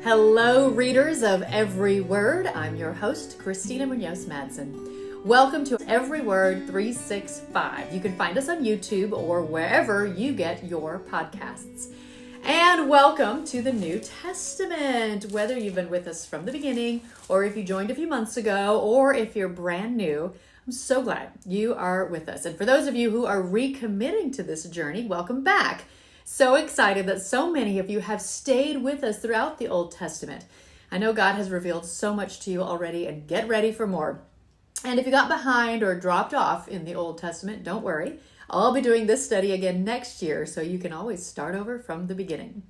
Hello, readers of Every Word. I'm your host, Christina Munoz Madsen. Welcome to Every Word 365. You can find us on YouTube or wherever you get your podcasts. And welcome to the New Testament. Whether you've been with us from the beginning, or if you joined a few months ago, or if you're brand new, I'm so glad you are with us. And for those of you who are recommitting to this journey, welcome back. So excited that so many of you have stayed with us throughout the Old Testament. I know God has revealed so much to you already, and get ready for more. And if you got behind or dropped off in the Old Testament, don't worry. I'll be doing this study again next year, so you can always start over from the beginning.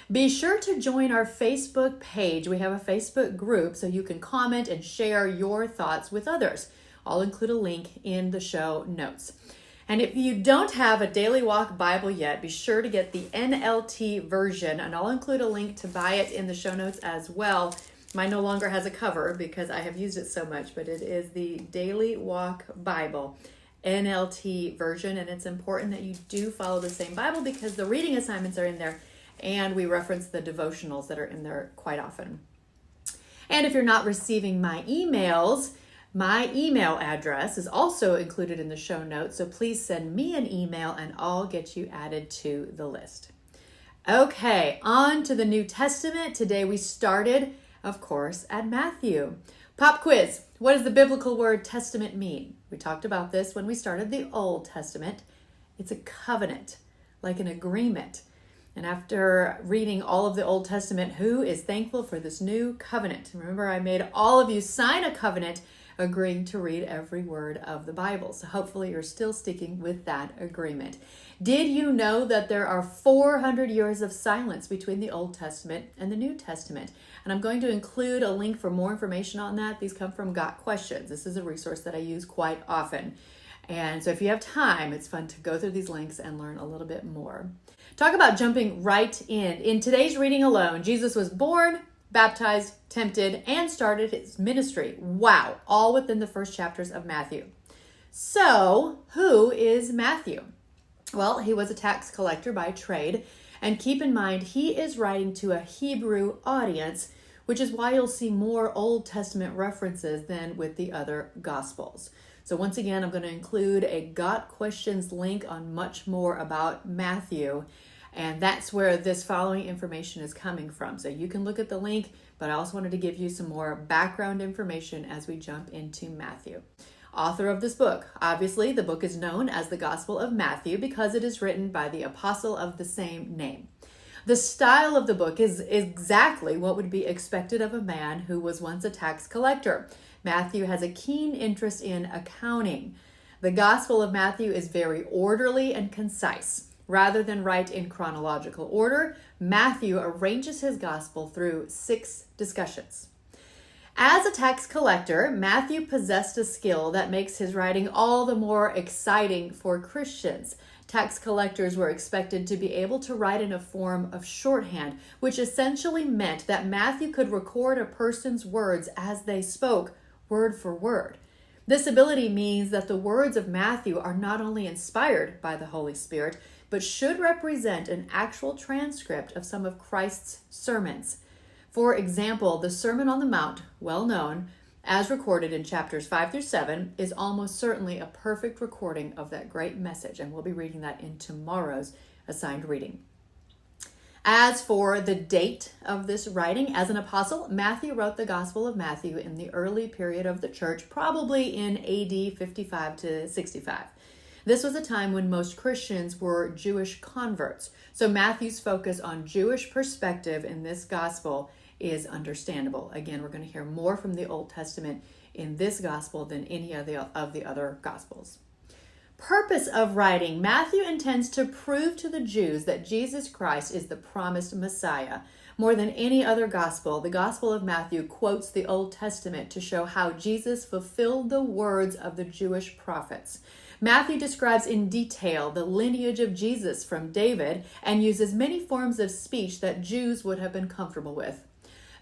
Be sure to join our Facebook page. We have a Facebook group, so you can comment and share your thoughts with others. I'll include a link in the show notes. And if you don't have a Daily Walk Bible yet, be sure to get the NLT version, and I'll include a link to buy it in the show notes as well. Mine no longer has a cover because I have used it so much, but it is the Daily Walk Bible NLT version, and it's important that you do follow the same Bible because the reading assignments are in there, and we reference the devotionals that are in there quite often. And if you're not receiving my emails, my email address is also included in the show notes, so please send me an email and I'll get you added to the list. Okay, on to the New Testament. Today we started, of course, at Matthew. Pop quiz. What does the biblical word testament mean? We talked about this when we started the Old Testament. It's a covenant, like an agreement. And after reading all of the Old Testament, who is thankful for this new covenant? Remember, I made all of you sign a covenant agreeing to read every word of the Bible. So hopefully you're still sticking with that agreement. Did you know that there are 400 years of silence between the Old Testament and the New Testament? And I'm going to include a link for more information on that. These come from Got Questions. This is a resource that I use quite often. And so if you have time, it's fun to go through these links and learn a little bit more. Talk about jumping right in. In today's reading alone, Jesus was born, baptized, tempted, and started his ministry. Wow, all within the first chapters of Matthew. So, who is Matthew? Well, he was a tax collector by trade, and keep in mind, he is writing to a Hebrew audience, which is why you'll see more Old Testament references than with the other Gospels. So once again, I'm going to include a Got Questions link on much more about Matthew. And that's where this following information is coming from. So you can look at the link, but I also wanted to give you some more background information as we jump into Matthew. Author of this book. Obviously, the book is known as the Gospel of Matthew because it is written by the apostle of the same name. The style of the book is exactly what would be expected of a man who was once a tax collector. Matthew has a keen interest in accounting. The Gospel of Matthew is very orderly and concise. Rather than write in chronological order, Matthew arranges his gospel through 6 discussions. As a tax collector, Matthew possessed a skill that makes his writing all the more exciting for Christians. Tax collectors were expected to be able to write in a form of shorthand, which essentially meant that Matthew could record a person's words as they spoke, word for word. This ability means that the words of Matthew are not only inspired by the Holy Spirit, but should represent an actual transcript of some of Christ's sermons. For example, the Sermon on the Mount, well known, as recorded in chapters 5 through 7, is almost certainly a perfect recording of that great message, and we'll be reading that in tomorrow's assigned reading. As for the date of this writing, as an apostle, Matthew wrote the Gospel of Matthew in the early period of the church, probably in AD 55 to 65. This was a time when most Christians were Jewish converts. So Matthew's focus on Jewish perspective in this gospel is understandable. Again, we're going to hear more from the Old Testament in this gospel than any of the other gospels. Purpose of writing. Matthew intends to prove to the Jews that Jesus Christ is the promised Messiah. More than any other gospel, the Gospel of Matthew quotes the Old Testament to show how Jesus fulfilled the words of the Jewish prophets. Matthew describes in detail the lineage of Jesus from David and uses many forms of speech that Jews would have been comfortable with.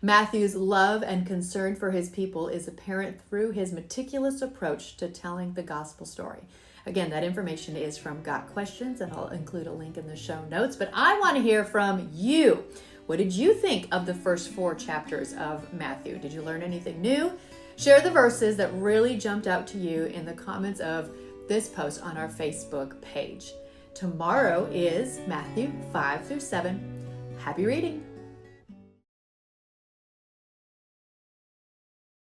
Matthew's love and concern for his people is apparent through his meticulous approach to telling the gospel story. Again, that information is from Got Questions, and I'll include a link in the show notes. But I want to hear from you. What did you think of the first 4 chapters of Matthew? Did you learn anything new? Share the verses that really jumped out to you in the comments of this post on our Facebook page. Tomorrow is Matthew 5 through 7. Happy reading!